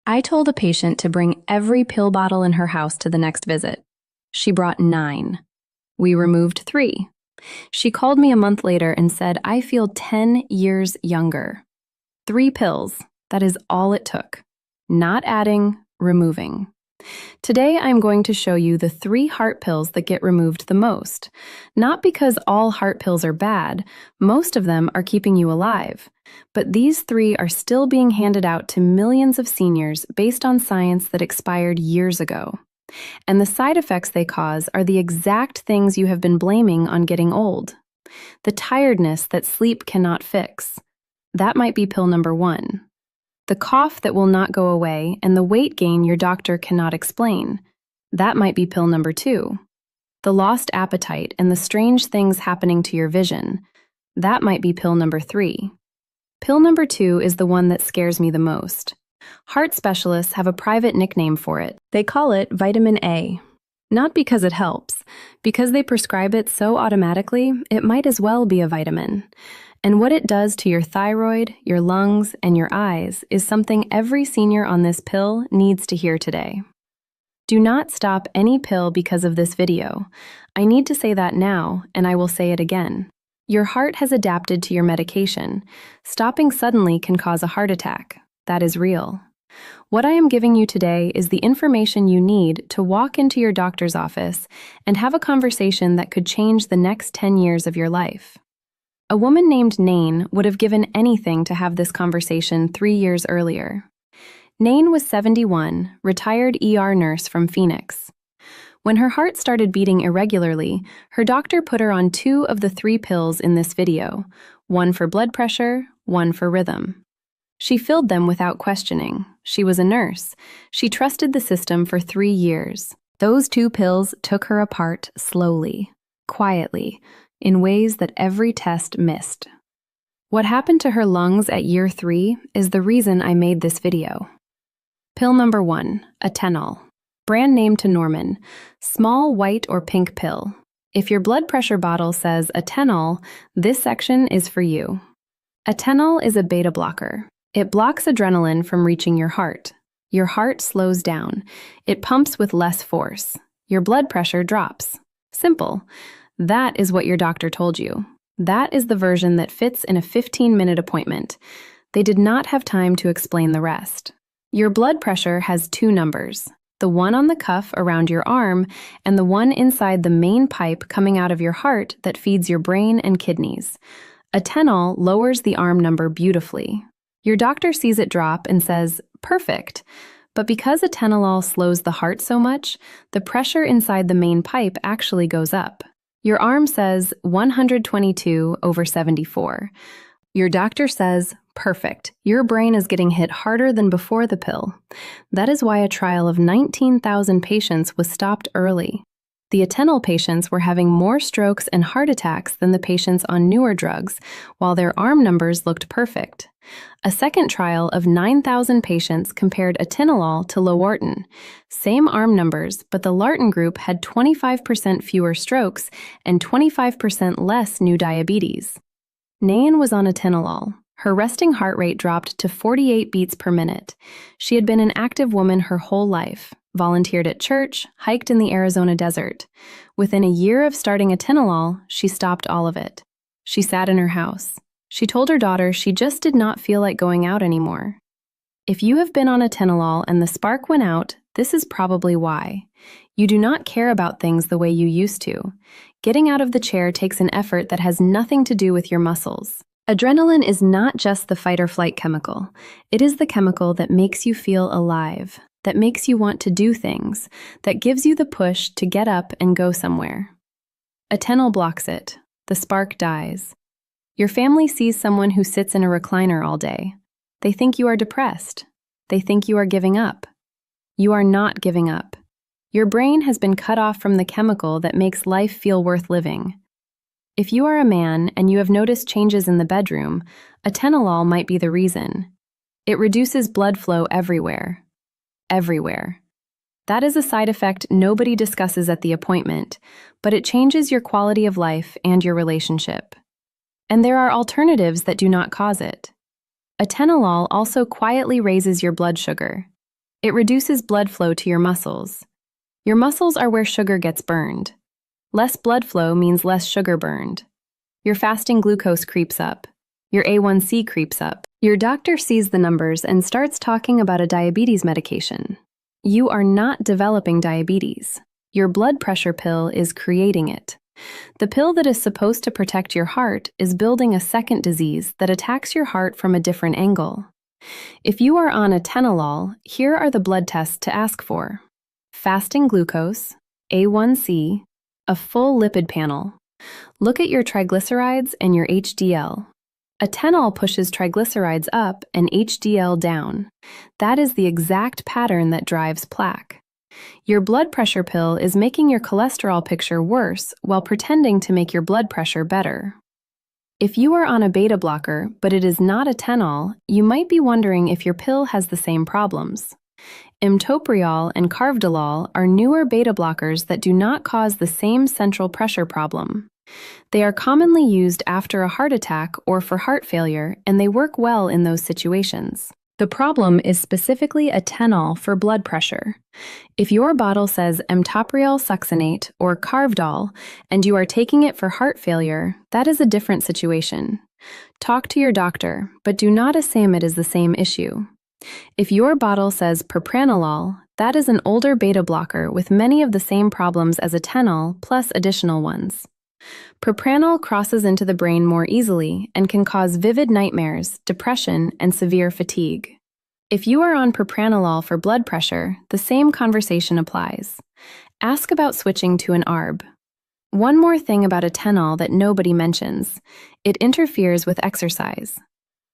I told a patient to bring every pill bottle in her house to the next visit. She brought 9. We removed 3. She called me a month later and said, "I feel 10 years younger." 3 pills, that is all it took. Not adding, removing. Today, I'm going to show you the 3 heart pills that get removed the most. Not because all heart pills are bad, most of them are keeping you alive. But these 3 are still being handed out to millions of seniors based on science that expired years ago. And the side effects they cause are the exact things you have been blaming on getting old. The tiredness that sleep cannot fix. That might be pill number 1. The cough that will not go away and the weight gain your doctor cannot explain. That might be pill number 2. The lost appetite and the strange things happening to your vision. That might be pill number 3. Pill number 2 is the one that scares me the most. Heart specialists have a private nickname for it. They call it vitamin A. Not because it helps, because they prescribe it so automatically, it might as well be a vitamin. And what it does to your thyroid, your lungs, and your eyes is something every senior on this pill needs to hear today. Do not stop any pill because of this video. I need to say that now, and I will say it again. Your heart has adapted to your medication. Stopping suddenly can cause a heart attack. That is real. What I am giving you today is the information you need to walk into your doctor's office and have a conversation that could change the next 10 years of your life. A woman named Nain would have given anything to have this conversation 3 years earlier. Nain was 71, retired ER nurse from Phoenix. When her heart started beating irregularly, her doctor put her on 2 of the 3 pills in this video, 1 for blood pressure, 1 for rhythm. She filled them without questioning. She was a nurse. She trusted the system for 3 years. Those 2 pills took her apart slowly, quietly, in ways that every test missed. What happened to her lungs at year 3 is the reason I made this video. Pill number 1, Atenol. Brand name to Norman. Small white or pink pill. If your blood pressure bottle says Atenol, this section is for you. Atenol is a beta blocker. It blocks adrenaline from reaching your heart. Your heart slows down. It pumps with less force. Your blood pressure drops. Simple. That is what your doctor told you. That is the version that fits in a 15-minute appointment. They did not have time to explain the rest. Your blood pressure has 2 numbers, the one on the cuff around your arm and the one inside the main pipe coming out of your heart that feeds your brain and kidneys. Atenol lowers the arm number beautifully. Your doctor sees it drop and says, "Perfect." But because atenolol slows the heart so much, the pressure inside the main pipe actually goes up. Your arm says 122/74. Your doctor says, "Perfect. Your brain is getting hit harder than before the pill." That is why a trial of 19,000 patients was stopped early. The Atenol patients were having more strokes and heart attacks than the patients on newer drugs, while their arm numbers looked perfect. A second trial of 9,000 patients compared atenolol to Lortin. Same arm numbers, but the Lortin group had 25% fewer strokes and 25% less new diabetes. Nain was on atenolol. Her resting heart rate dropped to 48 beats per minute. She had been an active woman her whole life, volunteered at church, hiked in the Arizona desert. Within a year of starting atenolol, she stopped all of it. She sat in her house. She told her daughter she just did not feel like going out anymore. If you have been on atenolol and the spark went out, this is probably why. You do not care about things the way you used to. Getting out of the chair takes an effort that has nothing to do with your muscles. Adrenaline is not just the fight-or-flight chemical. It is the chemical that makes you feel alive, that makes you want to do things, that gives you the push to get up and go somewhere. Atenol blocks it. The spark dies. Your family sees someone who sits in a recliner all day. They think you are depressed. They think you are giving up. You are not giving up. Your brain has been cut off from the chemical that makes life feel worth living. If you are a man and you have noticed changes in the bedroom, atenolol might be the reason. It reduces blood flow everywhere. Everywhere. That is a side effect nobody discusses at the appointment, but it changes your quality of life and your relationship. And there are alternatives that do not cause it. Atenolol also quietly raises your blood sugar. It reduces blood flow to your muscles. Your muscles are where sugar gets burned. Less blood flow means less sugar burned. Your fasting glucose creeps up. Your A1C creeps up. Your doctor sees the numbers and starts talking about a diabetes medication. You are not developing diabetes. Your blood pressure pill is creating it. The pill that is supposed to protect your heart is building a second disease that attacks your heart from a different angle. If you are on atenolol, here are the blood tests to ask for: fasting glucose, A1C, a full lipid panel. Look at your triglycerides and your HDL. Atenol pushes triglycerides up and HDL down. That is the exact pattern that drives plaque. Your blood pressure pill is making your cholesterol picture worse while pretending to make your blood pressure better. If you are on a beta blocker, but it is not atenol, you might be wondering if your pill has the same problems. Imtopriol and carvedilol are newer beta blockers that do not cause the same central pressure problem. They are commonly used after a heart attack or for heart failure, and they work well in those situations. The problem is specifically atenol for blood pressure. If your bottle says imtopriol succinate or carvedilol and you are taking it for heart failure, that is a different situation. Talk to your doctor, but do not assume it is the same issue. If your bottle says propranolol, that is an older beta blocker with many of the same problems as atenol plus additional ones. Propranolol crosses into the brain more easily and can cause vivid nightmares, depression, and severe fatigue. If you are on propranolol for blood pressure, the same conversation applies. Ask about switching to an ARB. One more thing about atenol that nobody mentions: it interferes with exercise.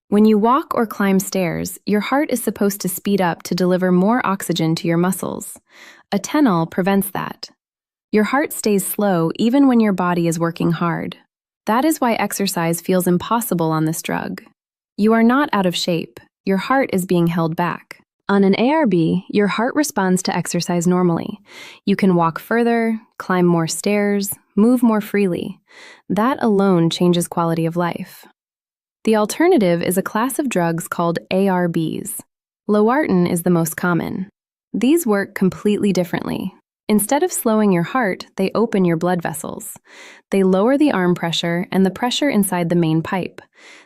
When you walk or climb stairs, your heart is supposed to speed up to deliver more oxygen to your muscles. Atenol prevents that. Your heart stays slow even when your body is working hard. That is why exercise feels impossible on this drug. You are not out of shape. Your heart is being held back. On an ARB, your heart responds to exercise normally. You can walk further, climb more stairs, move more freely. That alone changes quality of life. The alternative is a class of drugs called ARBs. Losartan is the most common. These work completely differently. Instead of slowing your heart, they open your blood vessels. They lower the arm pressure and the pressure inside the main pipe.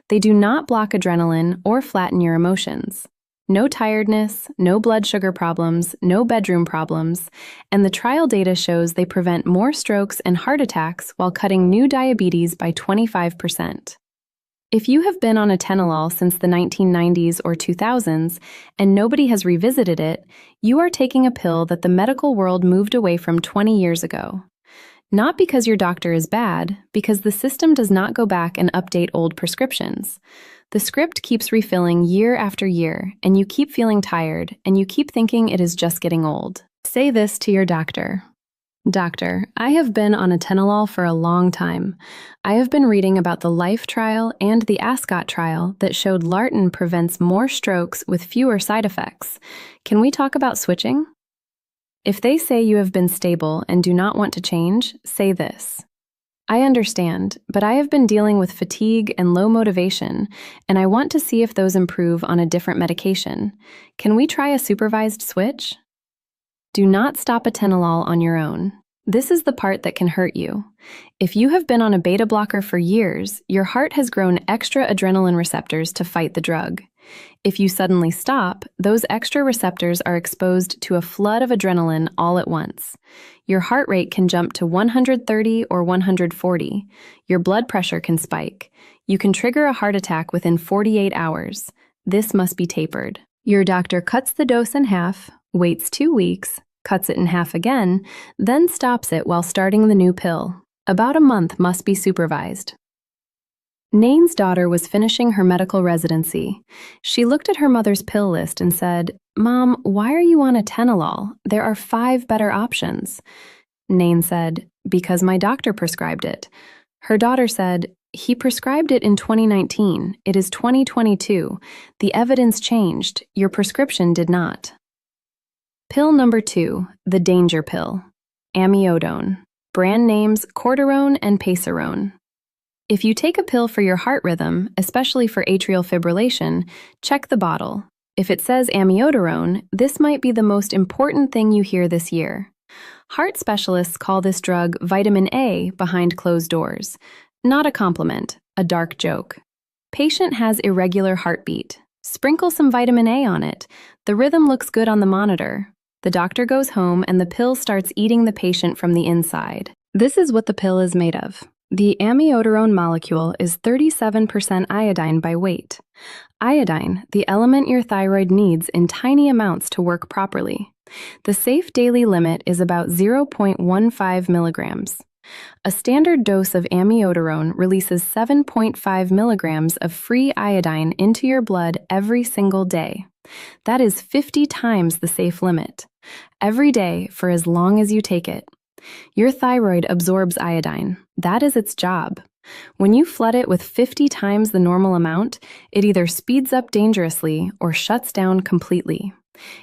They do not block adrenaline or flatten your emotions. No tiredness, no blood sugar problems, no bedroom problems, and the trial data shows they prevent more strokes and heart attacks while cutting new diabetes by 25%. If you have been on atenolol since the 1990s or 2000s and nobody has revisited it, you are taking a pill that the medical world moved away from 20 years ago. Not because your doctor is bad, because the system does not go back and update old prescriptions. The script keeps refilling year after year, and you keep feeling tired, and you keep thinking it is just getting old. Say this to your doctor. Doctor, I have been on atenolol for a long time. I have been reading about the LIFE trial and the ASCOT trial that showed Losartan prevents more strokes with fewer side effects. Can we talk about switching? If they say you have been stable and do not want to change, say this. I understand, but I have been dealing with fatigue and low motivation, and I want to see if those improve on a different medication. Can we try a supervised switch? Do not stop atenolol on your own. This is the part that can hurt you. If you have been on a beta blocker for years, your heart has grown extra adrenaline receptors to fight the drug. If you suddenly stop, those extra receptors are exposed to a flood of adrenaline all at once. Your heart rate can jump to 130 or 140. Your blood pressure can spike. You can trigger a heart attack within 48 hours. This must be tapered. Your doctor cuts the dose in half, waits 2 weeks, cuts it in half again, then stops it while starting the new pill. About a month must be supervised. Nain's daughter was finishing her medical residency. She looked at her mother's pill list and said, "Mom, why are you on atenolol? There are 5 better options." Nain said, "Because my doctor prescribed it." Her daughter said, "He prescribed it in 2019. It is 2022. The evidence changed. Your prescription did not." Pill number 2, the danger pill. Amiodarone. Brand names Cordarone and Pacerone. If you take a pill for your heart rhythm, especially for atrial fibrillation, check the bottle. If it says amiodarone, this might be the most important thing you hear this year. Heart specialists call this drug vitamin A behind closed doors. Not a compliment, a dark joke. Patient has irregular heartbeat. Sprinkle some vitamin A on it. The rhythm looks good on the monitor. The doctor goes home and the pill starts eating the patient from the inside. This is what the pill is made of. The amiodarone molecule is 37% iodine by weight. Iodine, the element your thyroid needs in tiny amounts to work properly. The safe daily limit is about 0.15 milligrams. A standard dose of amiodarone releases 7.5 milligrams of free iodine into your blood every single day. That is 50 times the safe limit. Every day for as long as you take it. Your thyroid absorbs iodine. That is its job. When you flood it with 50 times the normal amount, it either speeds up dangerously or shuts down completely.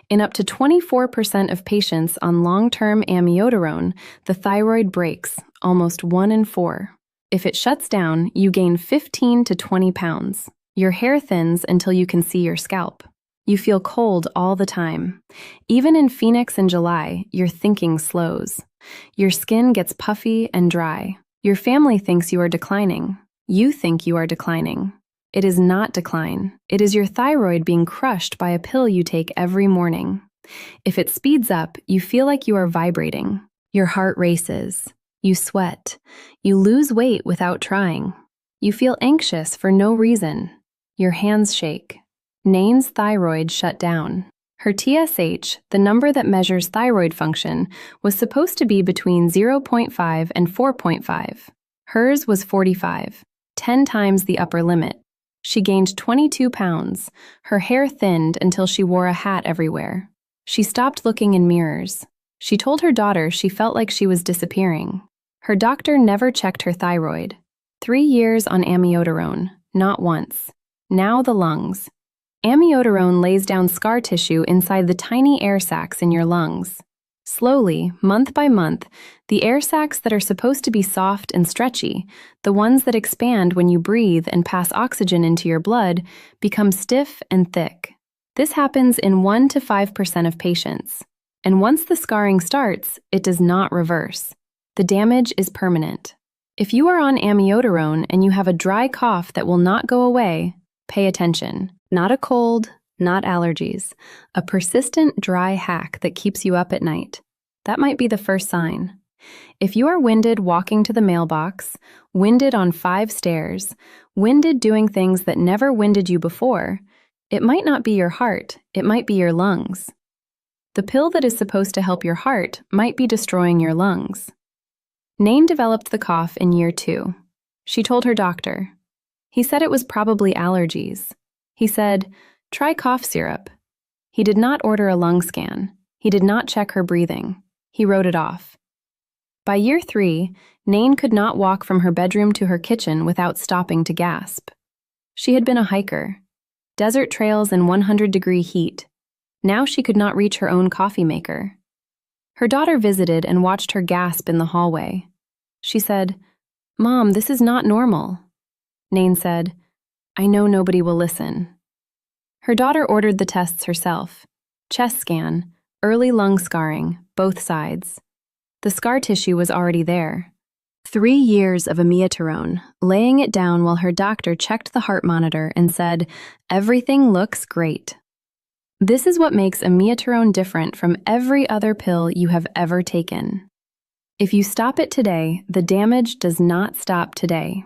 In up to 24% of patients on long-term amiodarone, the thyroid breaks, almost 1 in 4. If it shuts down, you gain 15 to 20 pounds. Your hair thins until you can see your scalp. You feel cold all the time. Even in Phoenix in July, your thinking slows. Your skin gets puffy and dry. Your family thinks you are declining. You think you are declining. It is not decline. It is your thyroid being crushed by a pill you take every morning. If it speeds up, you feel like you are vibrating. Your heart races. You sweat. You lose weight without trying. You feel anxious for no reason. Your hands shake. Nain's thyroid shut down. Her TSH, the number that measures thyroid function, was supposed to be between 0.5 and 4.5. Hers was 45, 10 times the upper limit. She gained 22 pounds. Her hair thinned until she wore a hat everywhere. She stopped looking in mirrors. She told her daughter she felt like she was disappearing. Her doctor never checked her thyroid. 3 years on amiodarone, not once. Now the lungs. Amiodarone lays down scar tissue inside the tiny air sacs in your lungs. Slowly, month by month, the air sacs that are supposed to be soft and stretchy, the ones that expand when you breathe and pass oxygen into your blood, become stiff and thick. This happens in 1 to 5% of patients. And once the scarring starts, it does not reverse. The damage is permanent. If you are on amiodarone and you have a dry cough that will not go away, pay attention. Not a cold, not allergies. A persistent dry hack that keeps you up at night. That might be the first sign. If you are winded walking to the mailbox, winded on 5 stairs, winded doing things that never winded you before, it might not be your heart, it might be your lungs. The pill that is supposed to help your heart might be destroying your lungs. Nain developed the cough in year 2. She told her doctor. He said it was probably allergies. He said, "Try cough syrup." He did not order a lung scan. He did not check her breathing. He wrote it off. By year 3, Nain could not walk from her bedroom to her kitchen without stopping to gasp. She had been a hiker. Desert trails in 100-degree heat. Now she could not reach her own coffee maker. Her daughter visited and watched her gasp in the hallway. She said, "Mom, this is not normal." Nain said, "I know nobody will listen." Her daughter ordered the tests herself. Chest scan, early lung scarring, both sides. The scar tissue was already there. 3 years of amiodarone, laying it down while her doctor checked the heart monitor and said, "Everything looks great." This is what makes amiodarone different from every other pill you have ever taken. If you stop it today, the damage does not stop today.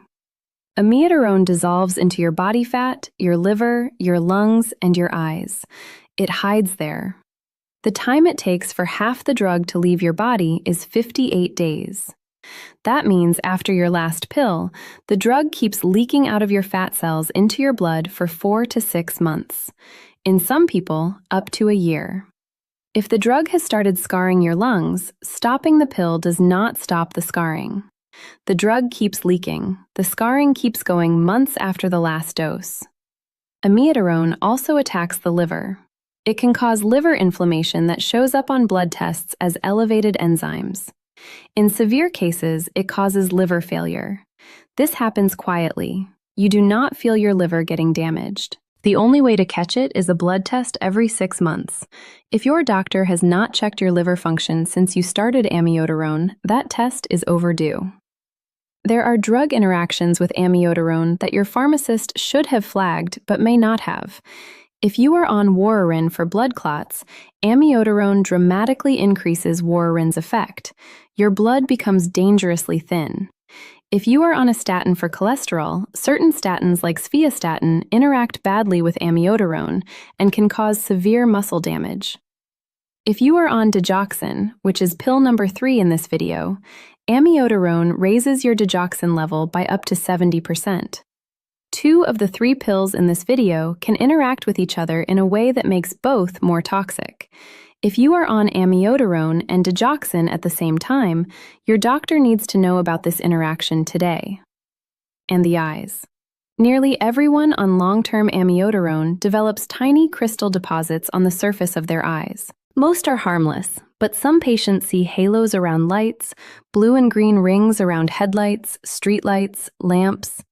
Amiodarone dissolves into your body fat, your liver, your lungs, and your eyes. It hides there. The time it takes for half the drug to leave your body is 58 days. That means after your last pill, the drug keeps leaking out of your fat cells into your blood for 4 to 6 months. In some people, up to a year. If the drug has started scarring your lungs, stopping the pill does not stop the scarring. The drug keeps leaking. The scarring keeps going months after the last dose. Amiodarone also attacks the liver. It can cause liver inflammation that shows up on blood tests as elevated enzymes. In severe cases, it causes liver failure. This happens quietly. You do not feel your liver getting damaged. The only way to catch it is a blood test every 6 months. If your doctor has not checked your liver function since you started amiodarone, that test is overdue. There are drug interactions with amiodarone that your pharmacist should have flagged but may not have. If you are on warfarin for blood clots, amiodarone dramatically increases warfarin's effect. Your blood becomes dangerously thin. If you are on a statin for cholesterol, certain statins like sphiostatin interact badly with amiodarone and can cause severe muscle damage. If you are on digoxin, which is pill number 3 in this video, amiodarone raises your digoxin level by up to 70%. 2 of the 3 pills in this video can interact with each other in a way that makes both more toxic. If you are on amiodarone and digoxin at the same time, your doctor needs to know about this interaction today. And the eyes. Nearly everyone on long-term amiodarone develops tiny crystal deposits on the surface of their eyes. Most are harmless, but some patients see halos around lights, blue and green rings around headlights, streetlights, lamps.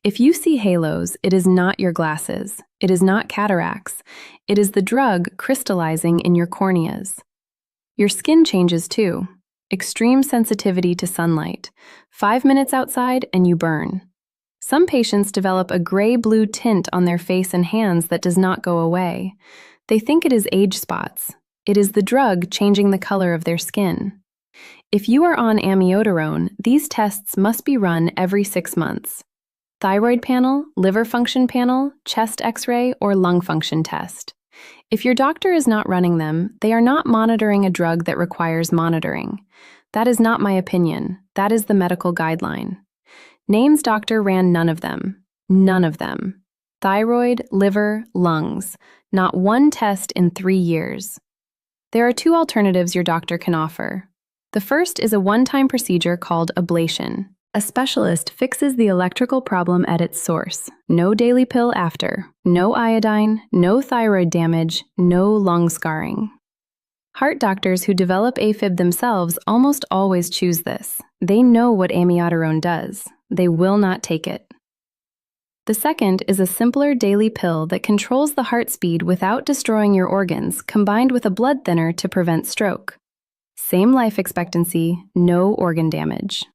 If you see halos, it is not your glasses. It is not cataracts. It is the drug crystallizing in your corneas. Your skin changes too. Extreme sensitivity to sunlight. 5 minutes outside and you burn. Some patients develop a gray-blue tint on their face and hands that does not go away. They think it is age spots. It is the drug changing the color of their skin. If you are on amiodarone, these tests must be run every 6 months. Thyroid panel, liver function panel, chest X-ray, or lung function test. If your doctor is not running them, they are not monitoring a drug that requires monitoring. That is not my opinion. That is the medical guideline. Nain's doctor ran none of them. None of them. Thyroid, liver, lungs. Not one test in 3 years. There are 2 alternatives your doctor can offer. The first is a one-time procedure called ablation. A specialist fixes the electrical problem at its source. No daily pill after. No iodine, no thyroid damage, no lung scarring. Heart doctors who develop AFib themselves almost always choose this. They know what amiodarone does. They will not take it. The second is a simpler daily pill that controls the heart speed without destroying your organs, combined with a blood thinner to prevent stroke. Same life expectancy, no organ damage.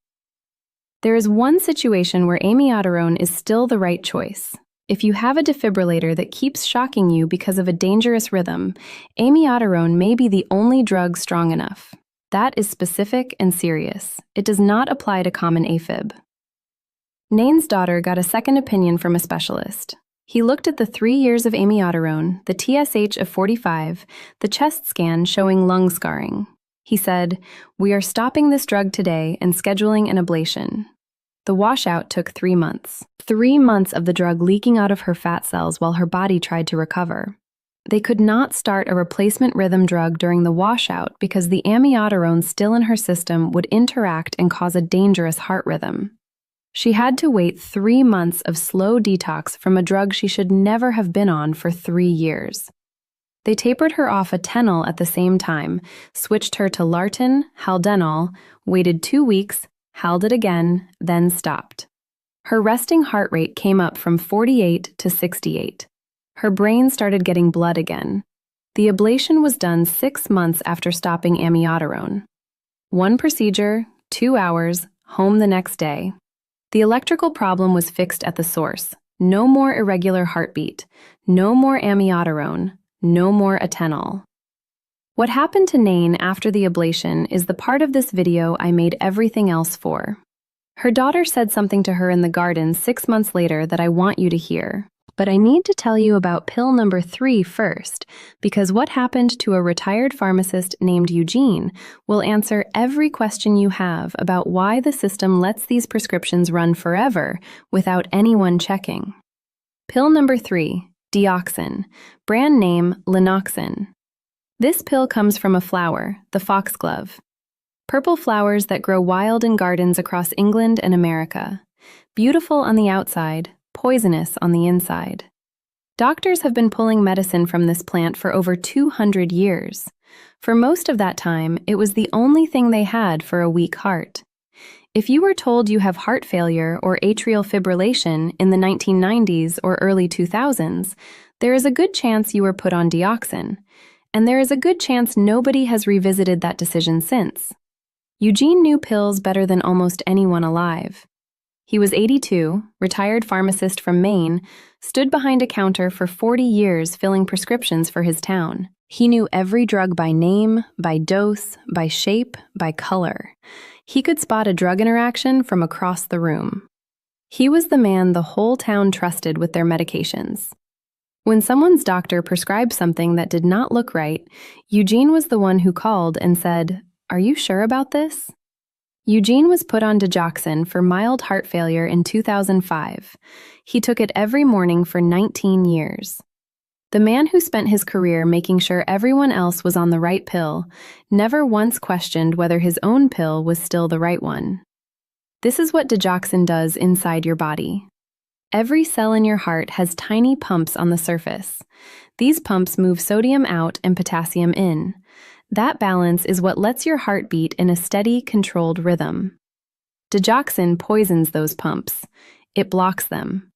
There is one situation where amiodarone is still the right choice. If you have a defibrillator that keeps shocking you because of a dangerous rhythm, amiodarone may be the only drug strong enough. That is specific and serious. It does not apply to common AFib. Nain's daughter got a second opinion from a specialist. He looked at the 3 years of amiodarone, the TSH of 45, the chest scan showing lung scarring. He said, "We are stopping this drug today and scheduling an ablation." The washout took 3 months. 3 months of the drug leaking out of her fat cells while her body tried to recover. They could not start a replacement rhythm drug during the washout because the amiodarone still in her system would interact and cause a dangerous heart rhythm. She had to wait 3 months of slow detox from a drug she should never have been on for 3 years. They tapered her off Atenol at the same time, switched her to Lartin, Haldenol, waited 2 weeks, held it again, then stopped. Her resting heart rate came up from 48 to 68. Her brain started getting blood again. The ablation was done 6 months after stopping amiodarone. 1 procedure, 2 hours, home the next day. The electrical problem was fixed at the source. No more irregular heartbeat. No more amiodarone. No more Atenol. What happened to Nain after the ablation is the part of this video I made everything else for. Her daughter said something to her in the garden 6 months later that I want you to hear. But I need to tell you about pill number 3 first, because what happened to a retired pharmacist named Eugene will answer every question you have about why the system lets these prescriptions run forever without anyone checking. Pill number 3. Deoxin, brand name Linoxin. This pill comes from a flower, the foxglove. Purple flowers that grow wild in gardens across England and America. Beautiful on the outside, poisonous on the inside. Doctors have been pulling medicine from this plant for over 200 years. For most of that time, it was the only thing they had for a weak heart. If you were told you have heart failure or atrial fibrillation in the 1990s or early 2000s, there is a good chance you were put on dioxin, and there is a good chance nobody has revisited that decision since. Eugene knew pills better than almost anyone alive. He was 82, retired pharmacist from Maine, stood behind a counter for 40 years filling prescriptions for his town. He knew every drug by name, by dose, by shape, by color. He could spot a drug interaction from across the room. He was the man the whole town trusted with their medications. When someone's doctor prescribed something that did not look right, Eugene was the one who called and said, "Are you sure about this?" Eugene was put on digoxin for mild heart failure in 2005. He took it every morning for 19 years. The man who spent his career making sure everyone else was on the right pill never once questioned whether his own pill was still the right one. This is what digoxin does inside your body. Every cell in your heart has tiny pumps on the surface. These pumps move sodium out and potassium in. That balance is what lets your heart beat in a steady, controlled rhythm. Digoxin poisons those pumps. It blocks them.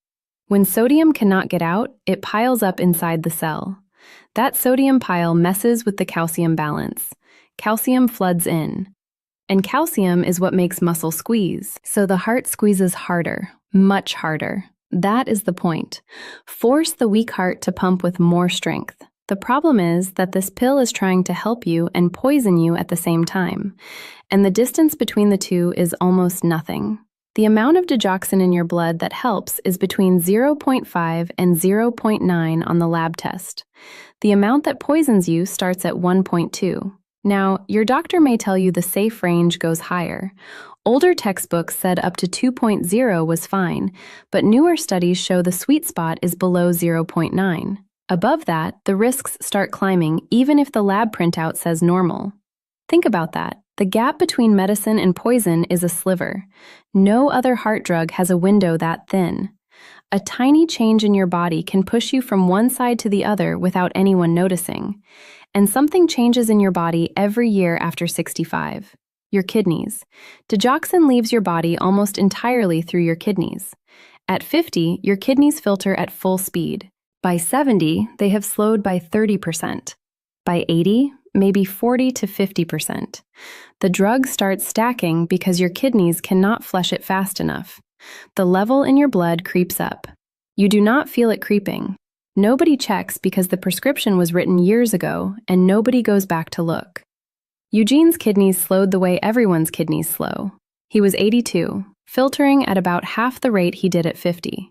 When sodium cannot get out, it piles up inside the cell. That sodium pile messes with the calcium balance. Calcium floods in. And calcium is what makes muscle squeeze. So the heart squeezes harder, much harder. That is the point. Force the weak heart to pump with more strength. The problem is that this pill is trying to help you and poison you at the same time, and the distance between the two is almost nothing. The amount of digoxin in your blood that helps is between 0.5 and 0.9 on the lab test. The amount that poisons you starts at 1.2. Now, your doctor may tell you the safe range goes higher. Older textbooks said up to 2.0 was fine, but newer studies show the sweet spot is below 0.9. Above that, the risks start climbing even if the lab printout says normal. Think about that. The gap between medicine and poison is a sliver. No other heart drug has a window that thin. A tiny change in your body can push you from one side to the other without anyone noticing. And something changes in your body every year after 65. Your kidneys. Digoxin leaves your body almost entirely through your kidneys. At 50, your kidneys filter at full speed. By 70, they have slowed by 30%. By 80, maybe 40 to 50%. The drug starts stacking because your kidneys cannot flush it fast enough. The level in your blood creeps up. You do not feel it creeping. Nobody checks because the prescription was written years ago, and nobody goes back to look. Eugene's kidneys slowed the way everyone's kidneys slow. He was 82, filtering at about half the rate he did at 50.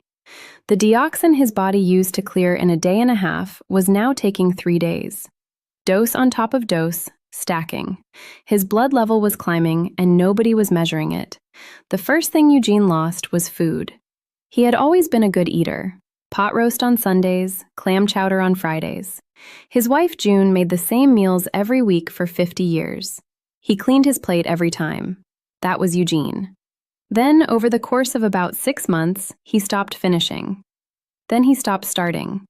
The dioxin his body used to clear in a day and a half was now taking 3 days. Dose on top of dose, stacking. His blood level was climbing, and nobody was measuring it. The first thing Eugene lost was food. He had always been a good eater. Pot roast on Sundays, clam chowder on Fridays. His wife June made the same meals every week for 50 years. He cleaned his plate every time. That was Eugene. Then, over the course of about 6 months, he stopped finishing. Then he stopped starting.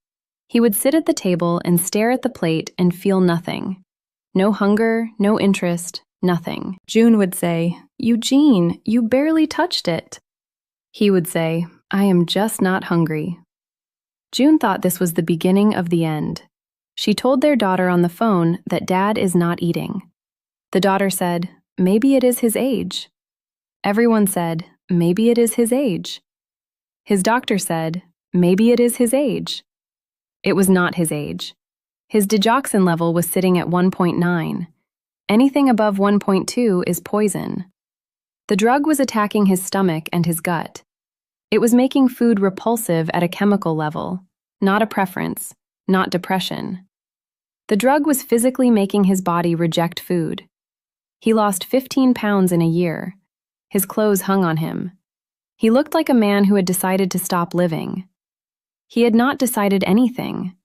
He would sit at the table and stare at the plate and feel nothing. No hunger, no interest, nothing. June would say, "Eugene, you barely touched it." He would say, "I am just not hungry." June thought this was the beginning of the end. She told their daughter on the phone that Dad is not eating. The daughter said, "Maybe it is his age." Everyone said, "Maybe it is his age." His doctor said, "Maybe it is his age." It was not his age. His digoxin level was sitting at 1.9. Anything above 1.2 is poison. The drug was attacking his stomach and his gut. It was making food repulsive at a chemical level, not a preference, not depression. The drug was physically making his body reject food. He lost 15 pounds in a year. His clothes hung on him. He looked like a man who had decided to stop living. He had not decided anything.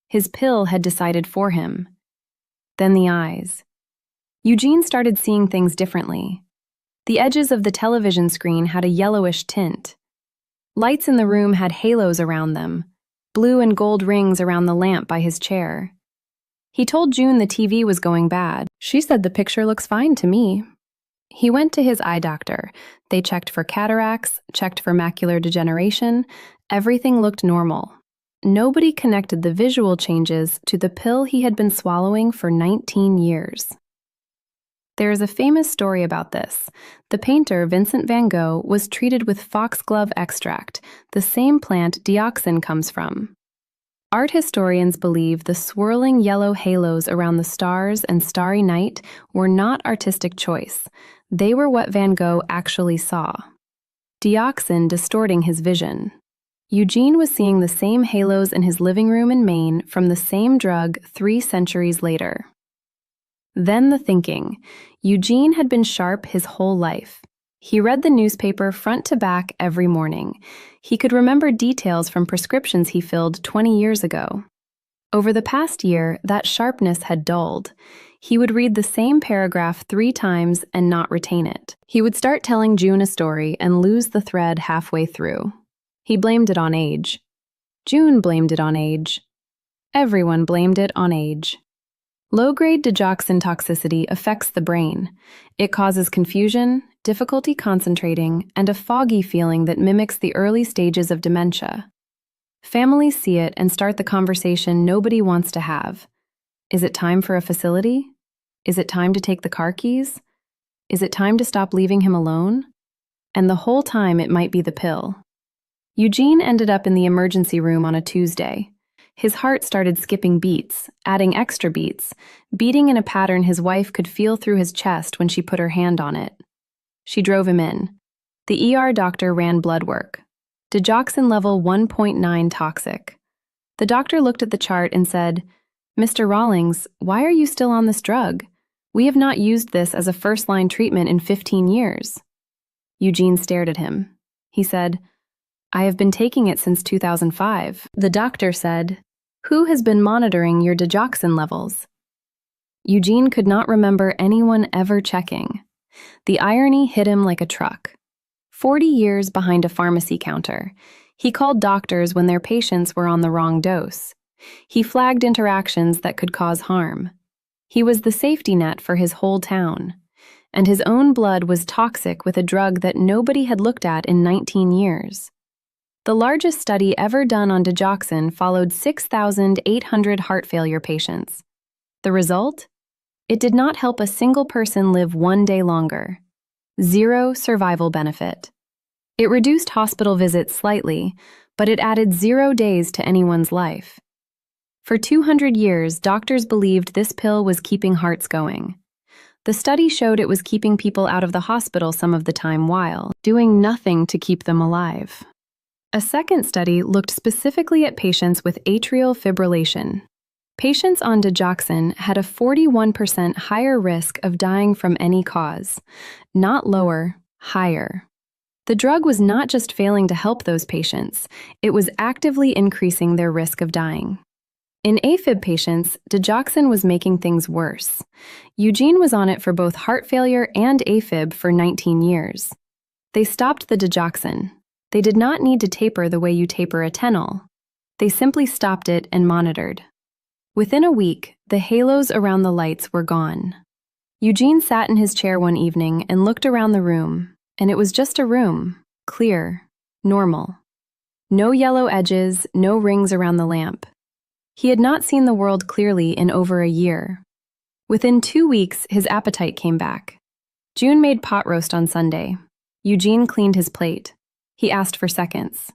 His pill had decided for him. Then the eyes. Eugene started seeing things differently. The edges of the television screen had a yellowish tint. Lights in the room had halos around them, blue and gold rings around the lamp by his chair. He told June the TV was going bad. She said the picture looks fine to me. He went to his eye doctor. They checked for cataracts, checked for macular degeneration. Everything looked normal. Nobody connected the visual changes to the pill he had been swallowing for 19 years. There is a famous story about this. The painter Vincent van Gogh was treated with foxglove extract, the same plant dioxin comes from. Art historians believe the swirling yellow halos around the stars and starry night were not artistic choice. They were what Van Gogh actually saw. Dioxin distorting his vision. Eugene was seeing the same halos in his living room in Maine from the same drug 3 centuries later. Then the thinking. Eugene had been sharp his whole life. He read the newspaper front to back every morning. He could remember details from prescriptions he filled 20 years ago. Over the past year, that sharpness had dulled. He would read the same paragraph 3 times and not retain it. He would start telling June a story and lose the thread halfway through. He blamed it on age. June blamed it on age. Everyone blamed it on age. Low-grade digoxin toxicity affects the brain. It causes confusion, difficulty concentrating, and a foggy feeling that mimics the early stages of dementia. Families see it and start the conversation nobody wants to have. Is it time for a facility? Is it time to take the car keys? Is it time to stop leaving him alone? And the whole time it might be the pill. Eugene ended up in the emergency room on a Tuesday. His heart started skipping beats, adding extra beats, beating in a pattern his wife could feel through his chest when she put her hand on it. She drove him in. The ER doctor ran blood work. Digoxin level 1.9 toxic. The doctor looked at the chart and said, "Mr. Rawlings, why are you still on this drug? We have not used this as a first-line treatment in 15 years. Eugene stared at him. He said, "I have been taking it since 2005. The doctor said, "Who has been monitoring your digoxin levels?" Eugene could not remember anyone ever checking. The irony hit him like a truck. 40 years behind a pharmacy counter. He called doctors when their patients were on the wrong dose. He flagged interactions that could cause harm. He was the safety net for his whole town. And his own blood was toxic with a drug that nobody had looked at in 19 years. The largest study ever done on digoxin followed 6,800 heart failure patients. The result? It did not help a single person live 1 day longer. 0 survival benefit. It reduced hospital visits slightly, but it added 0 days to anyone's life. For 200 years, doctors believed this pill was keeping hearts going. The study showed it was keeping people out of the hospital some of the time while doing nothing to keep them alive. A second study looked specifically at patients with atrial fibrillation. Patients on digoxin had a 41% higher risk of dying from any cause. Not lower, higher. The drug was not just failing to help those patients, it was actively increasing their risk of dying. In AFib patients, digoxin was making things worse. Eugene was on it for both heart failure and AFib for 19 years. They stopped the digoxin. They did not need to taper the way you taper a Tenol. They simply stopped it and monitored. Within a week, the halos around the lights were gone. Eugene sat in his chair one evening and looked around the room, and it was just a room, clear, normal. No yellow edges, no rings around the lamp. He had not seen the world clearly in over a year. Within 2 weeks, his appetite came back. June made pot roast on Sunday. Eugene cleaned his plate. He asked for seconds.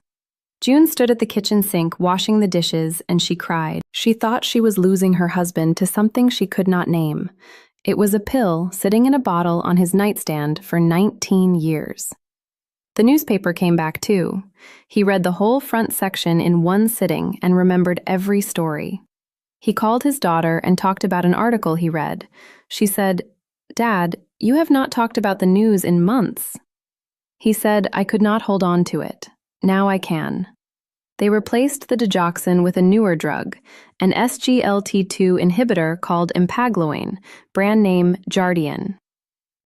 June stood at the kitchen sink washing the dishes, and she cried. She thought she was losing her husband to something she could not name. It was a pill sitting in a bottle on his nightstand for 19 years. The newspaper came back too. He read the whole front section in one sitting and remembered every story. He called his daughter and talked about an article he read. She said, "Dad, you have not talked about the news in months." He said, "I could not hold on to it. Now I can." They replaced the digoxin with a newer drug, an SGLT2 inhibitor called empagliflozin, brand name Jardian.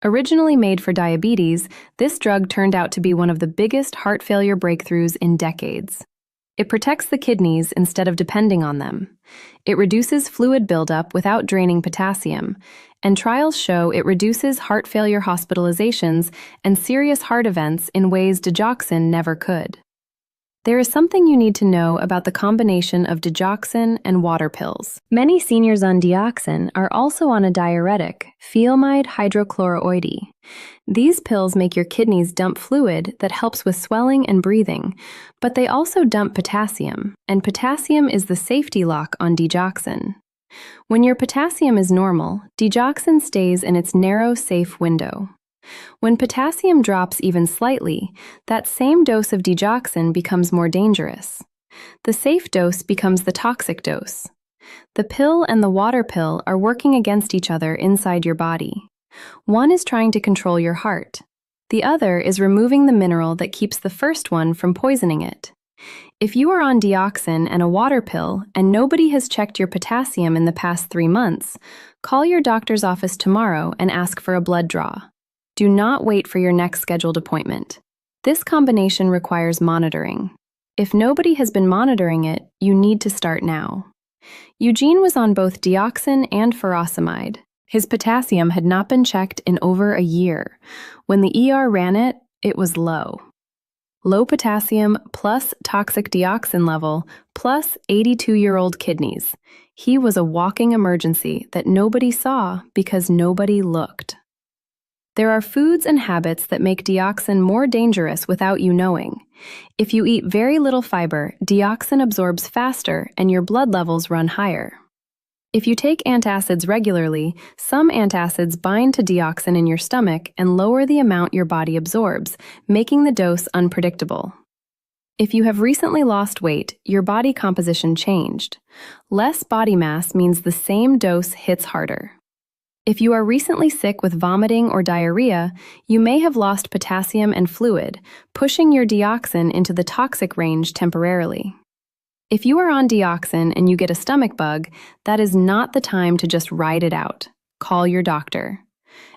Originally made for diabetes, this drug turned out to be one of the biggest heart failure breakthroughs in decades. It protects the kidneys instead of depending on them. It reduces fluid buildup without draining potassium, and trials show it reduces heart failure hospitalizations and serious heart events in ways digoxin never could. There is something you need to know about the combination of digoxin and water pills. Many seniors on digoxin are also on a diuretic, thiamide hydrochloroide. These pills make your kidneys dump fluid that helps with swelling and breathing, but they also dump potassium, and potassium is the safety lock on digoxin. When your potassium is normal, digoxin stays in its narrow, safe window. When potassium drops even slightly, that same dose of digoxin becomes more dangerous. The safe dose becomes the toxic dose. The pill and the water pill are working against each other inside your body. One is trying to control your heart. The other is removing the mineral that keeps the first one from poisoning it. If you are on digoxin and a water pill and nobody has checked your potassium in the past 3 months, call your doctor's office tomorrow and ask for a blood draw. Do not wait for your next scheduled appointment. This combination requires monitoring. If nobody has been monitoring it, you need to start now. Eugene was on both digoxin and furosemide. His potassium had not been checked in over a year. When the ER ran it, it was low. Low potassium plus toxic digoxin level plus 82-year-old kidneys. He was a walking emergency that nobody saw because nobody looked. There are foods and habits that make digoxin more dangerous without you knowing. If you eat very little fiber, digoxin absorbs faster and your blood levels run higher. If you take antacids regularly, some antacids bind to digoxin in your stomach and lower the amount your body absorbs, making the dose unpredictable. If you have recently lost weight, your body composition changed. Less body mass means the same dose hits harder. If you are recently sick with vomiting or diarrhea, you may have lost potassium and fluid, pushing your digoxin into the toxic range temporarily. If you are on digoxin and you get a stomach bug, that is not the time to just ride it out. Call your doctor.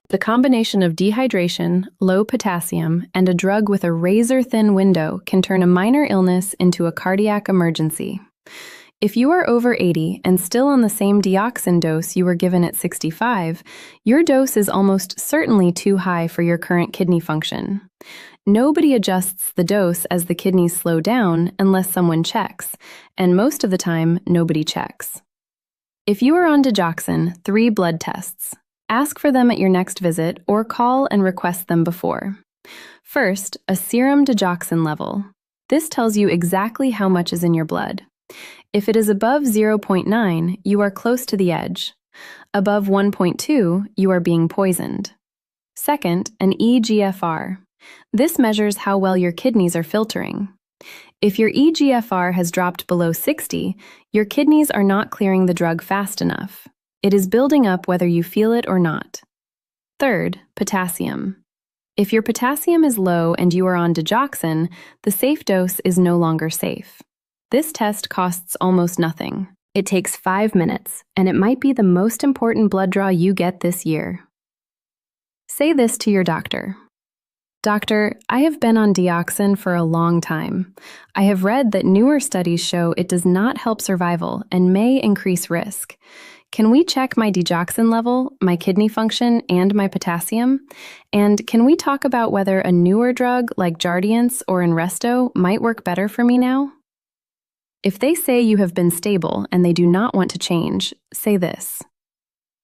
The combination of dehydration, low potassium, and a drug with a razor-thin window can turn a minor illness into a cardiac emergency. If you are over 80 and still on the same digoxin dose you were given at 65, your dose is almost certainly too high for your current kidney function. Nobody adjusts the dose as the kidneys slow down unless someone checks, and most of the time, nobody checks. If you are on digoxin, 3 blood tests. Ask for them at your next visit or call and request them before. First, a serum digoxin level. This tells you exactly how much is in your blood. If it is above 0.9, you are close to the edge. Above 1.2, you are being poisoned. Second, an eGFR. This measures how well your kidneys are filtering. If your eGFR has dropped below 60, your kidneys are not clearing the drug fast enough. It is building up whether you feel it or not. Third, potassium. If your potassium is low and you are on digoxin, the safe dose is no longer safe. This test costs almost nothing. It takes 5 minutes, and it might be the most important blood draw you get this year. Say this to your doctor. Doctor, I have been on digoxin for a long time. I have read that newer studies show it does not help survival and may increase risk. Can we check my digoxin level, my kidney function, and my potassium? And can we talk about whether a newer drug like Jardiance or Entresto might work better for me now? If they say you have been stable and they do not want to change, say this.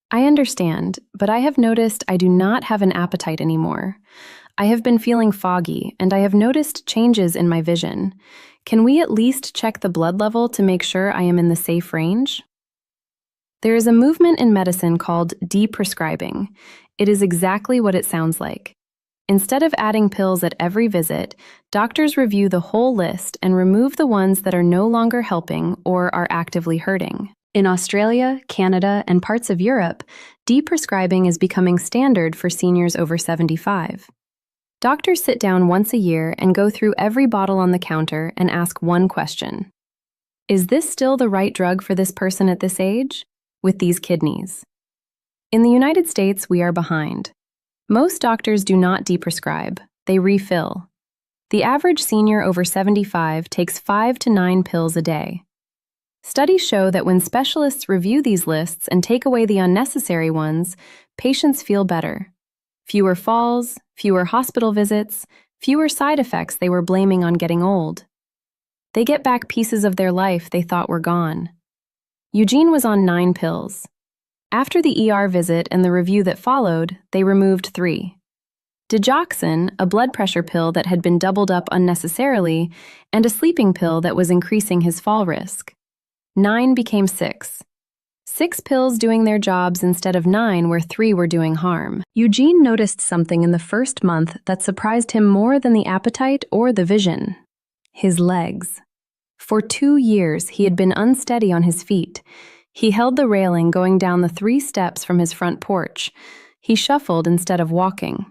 I understand, but I have noticed I do not have an appetite anymore. I have been feeling foggy, and I have noticed changes in my vision. Can we at least check the blood level to make sure I am in the safe range? There is a movement in medicine called Deprescribing. It is exactly what it sounds like. Instead of adding pills at every visit, doctors review the whole list and remove the ones that are no longer helping or are actively hurting. In Australia, Canada, and parts of Europe, deprescribing is becoming standard for seniors over 75. Doctors sit down once a year and go through every bottle on the counter and ask one question. Is this still the right drug for this person at this age? With these kidneys? In the United States, we are behind. Most doctors do not deprescribe, they refill. The average senior over 75 takes 5 to 9 pills a day. Studies show that when specialists review these lists and take away the unnecessary ones, patients feel better. Fewer falls, fewer hospital visits, fewer side effects they were blaming on getting old. They get back pieces of their life they thought were gone. Eugene was on 9 pills. After the ER visit and the review that followed, they removed 3. Digoxin, a blood pressure pill that had been doubled up unnecessarily, and a sleeping pill that was increasing his fall risk. 9 became 6. 6 pills doing their jobs instead of 9 where 3 were doing harm. Eugene noticed something in the first month that surprised him more than the appetite or the vision. His legs. For 2 years, he had been unsteady on his feet. He held the railing going down the 3 steps from his front porch. He shuffled instead of walking.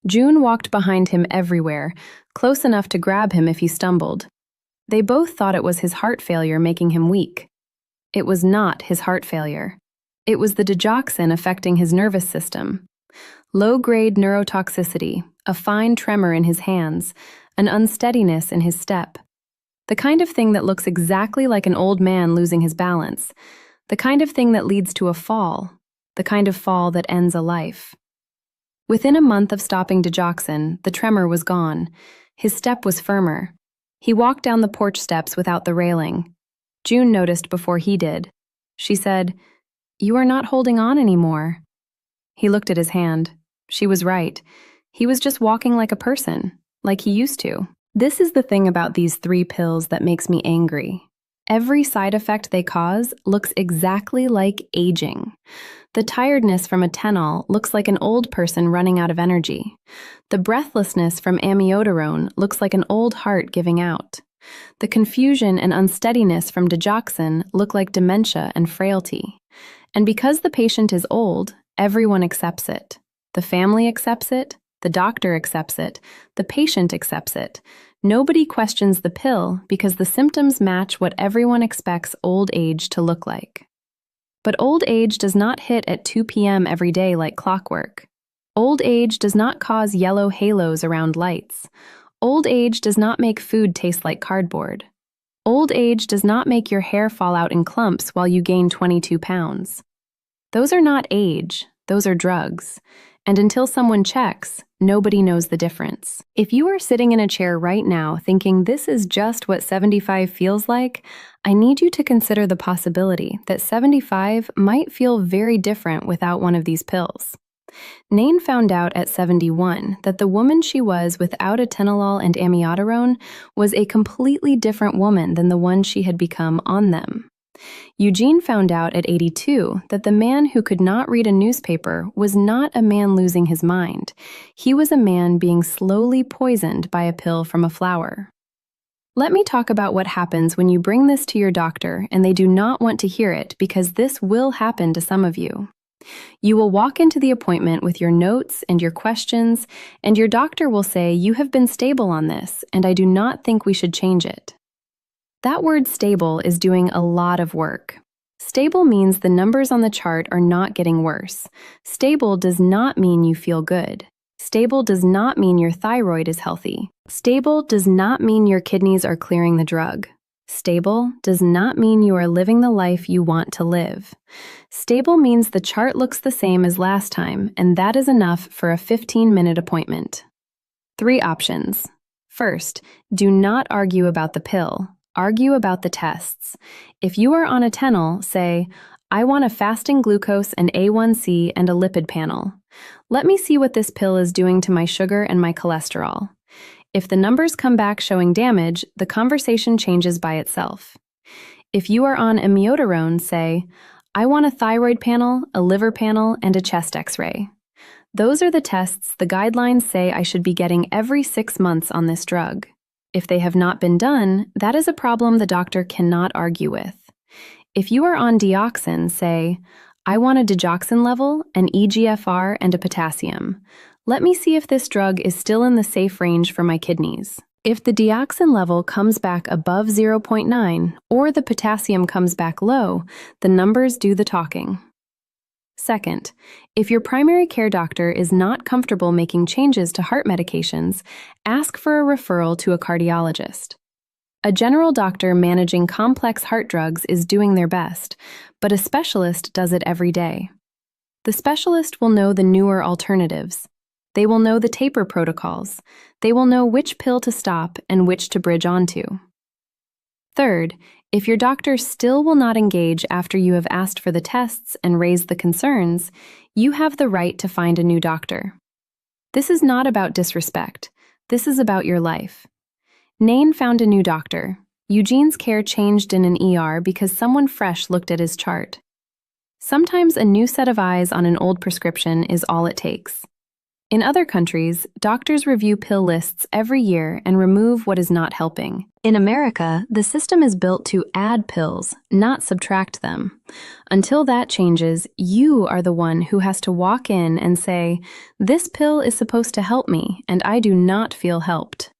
June walked behind him everywhere, close enough to grab him if he stumbled. They both thought it was his heart failure making him weak. It was not his heart failure. It was the digoxin affecting his nervous system. Low-grade neurotoxicity, a fine tremor in his hands, an unsteadiness in his step. The kind of thing that looks exactly like an old man losing his balance. The kind of thing that leads to a fall. The kind of fall that ends a life. Within a month of stopping digoxin, the tremor was gone. His step was firmer. He walked down the porch steps without the railing. June noticed before he did. She said, "You are not holding on anymore." He looked at his hand. She was right. He was just walking like a person, like he used to. This is the thing about these 3 pills that makes me angry. Every side effect they cause looks exactly like aging. The tiredness from Atenol looks like an old person running out of energy. The breathlessness from amiodarone looks like an old heart giving out. The confusion and unsteadiness from digoxin look like dementia and frailty. And because the patient is old, everyone accepts it. The family accepts it, the doctor accepts it, the patient accepts it. Nobody questions the pill because the symptoms match what everyone expects old age to look like. But old age does not hit at 2 p.m. every day like clockwork. Old age does not cause yellow halos around lights. Old age does not make food taste like cardboard. Old age does not make your hair fall out in clumps while you gain 22 pounds. Those are not age, those are drugs. And until someone checks, nobody knows the difference. If you are sitting in a chair right now thinking this is just what 75 feels like, I need you to consider the possibility that 75 might feel very different without one of these pills. Nain found out at 71 that the woman she was without atenolol and amiodarone was a completely different woman than the one she had become on them. Eugene found out at 82 that the man who could not read a newspaper was not a man losing his mind. He was a man being slowly poisoned by a pill from a flower. Let me talk about what happens when you bring this to your doctor and they do not want to hear it because this will happen to some of you. You will walk into the appointment with your notes and your questions, and your doctor will say, "You have been stable on this, and I do not think we should change it." That word stable is doing a lot of work. Stable means the numbers on the chart are not getting worse. Stable does not mean you feel good. Stable does not mean your thyroid is healthy. Stable does not mean your kidneys are clearing the drug. Stable does not mean you are living the life you want to live. Stable means the chart looks the same as last time, and that is enough for a 15-minute appointment. 3 options. First, do not argue about the pill. Argue about the tests. If you are on Atenol, say, "I want a fasting glucose and A1C and a lipid panel. Let me see what this pill is doing to my sugar and my cholesterol." If the numbers come back showing damage, the conversation changes by itself. If you are on amiodarone, say, "I want a thyroid panel, a liver panel, and a chest x-ray." Those are the tests the guidelines say I should be getting every 6 months on this drug. If they have not been done, that is a problem the doctor cannot argue with. If you are on dioxin, say, "I want a digoxin level, an EGFR, and a potassium. Let me see if this drug is still in the safe range for my kidneys." If the dioxin level comes back above 0.9 or the potassium comes back low, the numbers do the talking. Second, if your primary care doctor is not comfortable making changes to heart medications, ask for a referral to a cardiologist. A general doctor managing complex heart drugs is doing their best, but a specialist does it every day. The specialist will know the newer alternatives. They will know the taper protocols. They will know which pill to stop and which to bridge onto. Third, if your doctor still will not engage after you have asked for the tests and raised the concerns, you have the right to find a new doctor. This is not about disrespect. This is about your life. Nain found a new doctor. Eugene's care changed in an ER because someone fresh looked at his chart. Sometimes a new set of eyes on an old prescription is all it takes. In other countries, doctors review pill lists every year and remove what is not helping. In America, the system is built to add pills, not subtract them. Until that changes, you are the one who has to walk in and say, "This pill is supposed to help me, and I do not feel helped."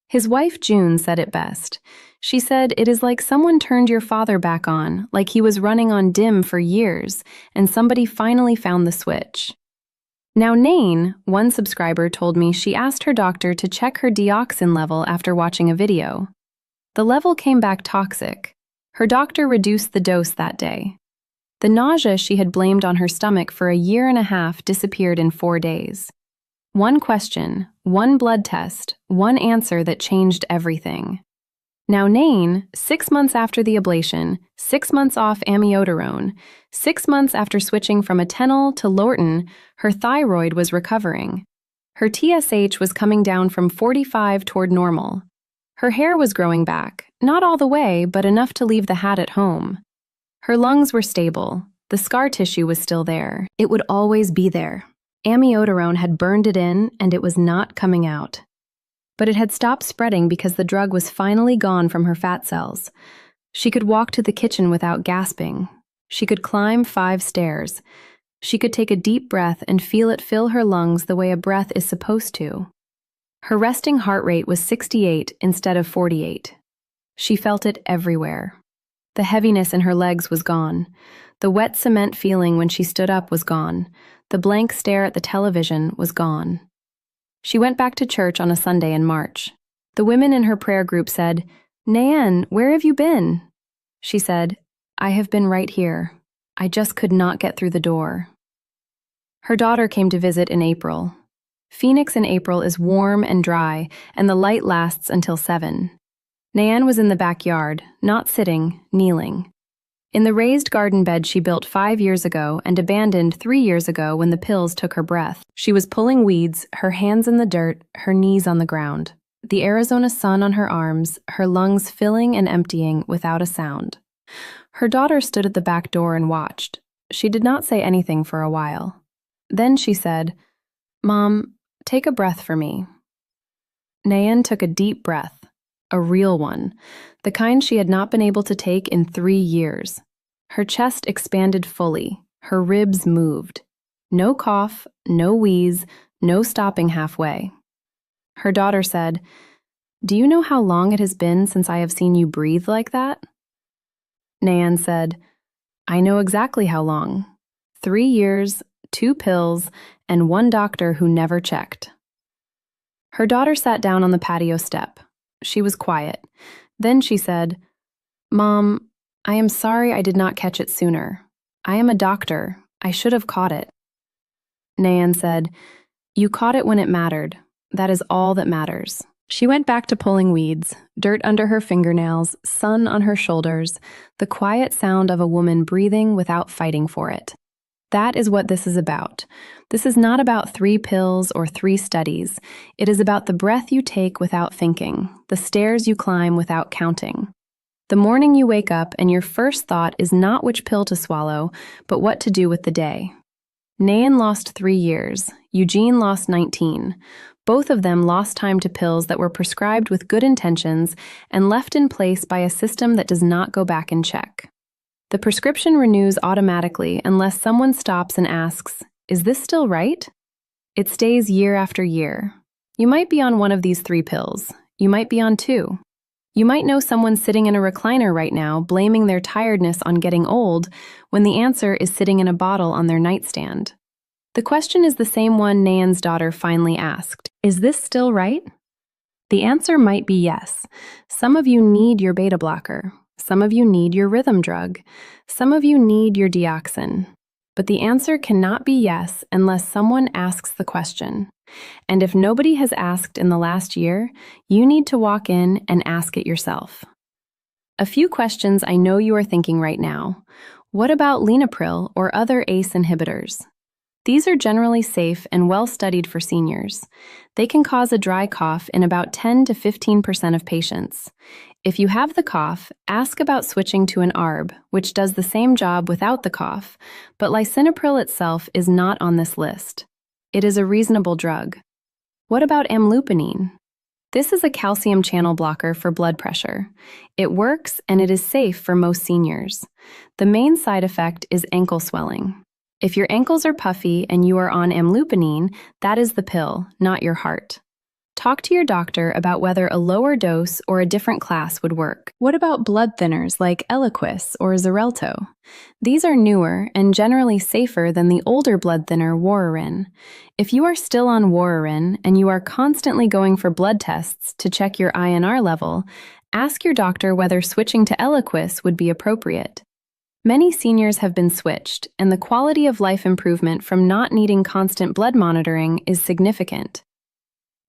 His wife June said it best. She said, "It is like someone turned your father back on, like he was running on dim for years, and somebody finally found the switch." Now Nain, one subscriber told me she asked her doctor to check her dioxin level after watching a video. The level came back toxic. Her doctor reduced the dose that day. The nausea she had blamed on her stomach for a year and a half disappeared in 4 days. One question, one blood test, one answer that changed everything. Now Nain, 6 months after the ablation, 6 months off amiodarone, 6 months after switching from Atenol to Lortin, her thyroid was recovering. Her TSH was coming down from 45 toward normal. Her hair was growing back, not all the way, but enough to leave the hat at home. Her lungs were stable. The scar tissue was still there. It would always be there. Amiodarone had burned it in, and it was not coming out. But it had stopped spreading because the drug was finally gone from her fat cells. She could walk to the kitchen without gasping. She could climb 5 stairs. She could take a deep breath and feel it fill her lungs the way a breath is supposed to. Her resting heart rate was 68 instead of 48. She felt it everywhere. The heaviness in her legs was gone. The wet cement feeling when she stood up was gone. The blank stare at the television was gone. She went back to church on a Sunday in March. The women in her prayer group said, "Nain, where have you been?" She said, "I have been right here. I just could not get through the door." Her daughter came to visit in April. Phoenix in April is warm and dry, and the light lasts until 7. Nain was in the backyard, not sitting, kneeling. In the raised garden bed she built 5 years ago and abandoned 3 years ago when the pills took her breath. She was pulling weeds, her hands in the dirt, her knees on the ground. The Arizona sun on her arms, her lungs filling and emptying without a sound. Her daughter stood at the back door and watched. She did not say anything for a while. Then she said, "Mom, take a breath for me." Nain took a deep breath. A real one, the kind she had not been able to take in 3 years. Her chest expanded fully, her ribs moved. No cough, no wheeze, no stopping halfway. Her daughter said, "Do you know how long it has been since I have seen you breathe like that?" Nain said, "I know exactly how long. 3 years, 2 pills, and 1 doctor who never checked." Her daughter sat down on the patio step. She was quiet. Then she said, "Mom, I am sorry I did not catch it sooner. I am a doctor. I should have caught it." Nain said, "You caught it when it mattered. That is all that matters." She went back to pulling weeds, dirt under her fingernails, sun on her shoulders, the quiet sound of a woman breathing without fighting for it. That is what this is about. This is not about 3 pills or 3 studies. It is about the breath you take without thinking, the stairs you climb without counting. The morning you wake up and your first thought is not which pill to swallow, but what to do with the day. Nain lost 3 years. Eugene lost 19. Both of them lost time to pills that were prescribed with good intentions and left in place by a system that does not go back and check. The prescription renews automatically unless someone stops and asks, "Is this still right?" It stays year after year. You might be on one of these 3 pills. You might be on 2. You might know someone sitting in a recliner right now, blaming their tiredness on getting old, when the answer is sitting in a bottle on their nightstand. The question is the same one Nayan's daughter finally asked. Is this still right? The answer might be yes. Some of you need your beta blocker. Some of you need your rhythm drug. Some of you need your dioxin. But the answer cannot be yes unless someone asks the question. And if nobody has asked in the last year, you need to walk in and ask it yourself. A few questions I know you are thinking right now. What about Linapril or other ACE inhibitors? These are generally safe and well studied for seniors. They can cause a dry cough in about 10 to 15% of patients. If you have the cough, ask about switching to an ARB, which does the same job without the cough, but lisinopril itself is not on this list. It is a reasonable drug. What about amlopidine? This is a calcium channel blocker for blood pressure. It works and it is safe for most seniors. The main side effect is ankle swelling. If your ankles are puffy and you are on amlopidine, that is the pill, not your heart. Talk to your doctor about whether a lower dose or a different class would work. What about blood thinners like Eliquis or Xarelto? These are newer and generally safer than the older blood thinner Warfarin. If you are still on Warfarin and you are constantly going for blood tests to check your INR level, ask your doctor whether switching to Eliquis would be appropriate. Many seniors have been switched, and the quality of life improvement from not needing constant blood monitoring is significant.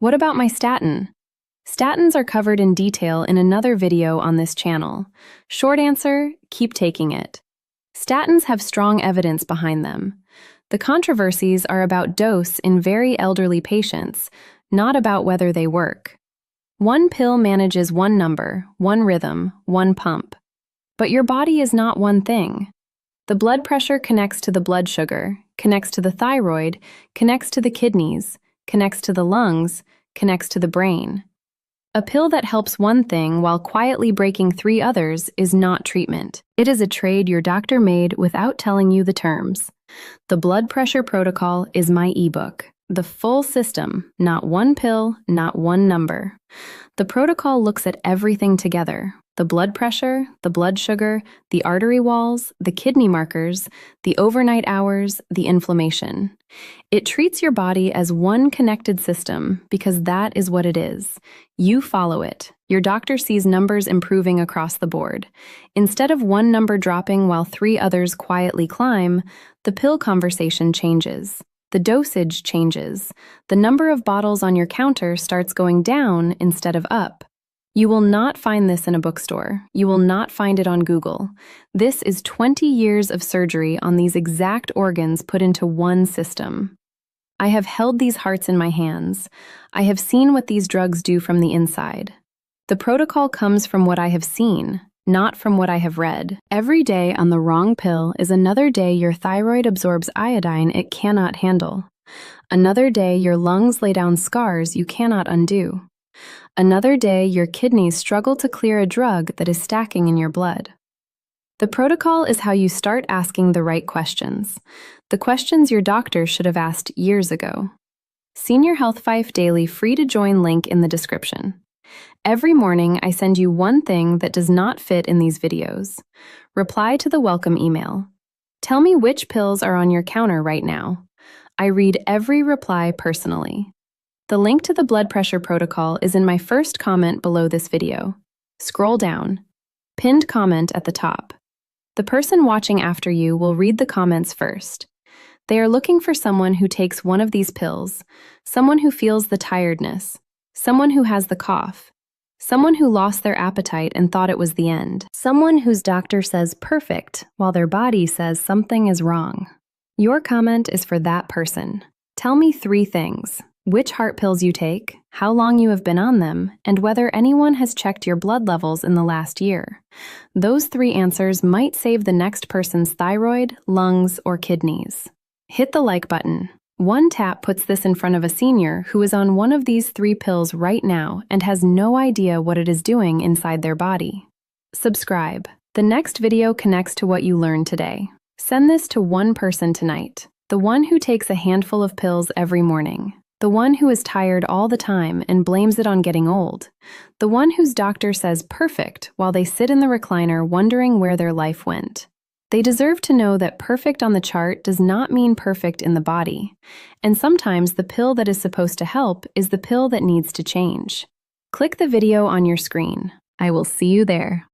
What about my statin? Statins are covered in detail in another video on this channel. Short answer, keep taking it. Statins have strong evidence behind them. The controversies are about dose in very elderly patients, not about whether they work. One pill manages one number, one rhythm, one pump. But your body is not one thing. The blood pressure connects to the blood sugar, connects to the thyroid, connects to the kidneys, connects to the lungs, connects to the brain. A pill that helps one thing while quietly breaking 3 others is not treatment. It is a trade your doctor made without telling you the terms. The blood pressure protocol is my ebook. The full system, not one pill, not one number. The protocol looks at everything together. The blood pressure, the blood sugar, the artery walls, the kidney markers, the overnight hours, the inflammation. It treats your body as one connected system because that is what it is. You follow it. Your doctor sees numbers improving across the board. Instead of one number dropping while 3 others quietly climb, the pill conversation changes. The dosage changes. The number of bottles on your counter starts going down instead of up. You will not find this in a bookstore. You will not find it on Google. This is 20 years of surgery on these exact organs put into one system. I have held these hearts in my hands. I have seen what these drugs do from the inside. The protocol comes from what I have seen, not from what I have read. Every day on the wrong pill is another day your thyroid absorbs iodine it cannot handle. Another day your lungs lay down scars you cannot undo. Another day your kidneys struggle to clear a drug that is stacking in your blood. The protocol is how you start asking the right questions. The questions your doctor should have asked years ago. Senior Health 5 Daily free to join link in the description. Every morning I send you one thing that does not fit in these videos. Reply to the welcome email. Tell me which pills are on your counter right now. I read every reply personally. The link to the blood pressure protocol is in my first comment below this video. Scroll down. Pinned comment at the top. The person watching after you will read the comments first. They are looking for someone who takes one of these pills, someone who feels the tiredness, someone who has the cough, someone who lost their appetite and thought it was the end, someone whose doctor says perfect while their body says something is wrong. Your comment is for that person. Tell me 3 things. Which heart pills you take, how long you have been on them, and whether anyone has checked your blood levels in the last year. Those 3 answers might save the next person's thyroid, lungs, or kidneys. Hit the like button. One tap puts this in front of a senior who is on one of these 3 pills right now and has no idea what it is doing inside their body. Subscribe. The next video connects to what you learned today. Send this to one person tonight, the one who takes a handful of pills every morning. The one who is tired all the time and blames it on getting old. The one whose doctor says perfect while they sit in the recliner wondering where their life went. They deserve to know that perfect on the chart does not mean perfect in the body. And sometimes the pill that is supposed to help is the pill that needs to change. Click the video on your screen. I will see you there.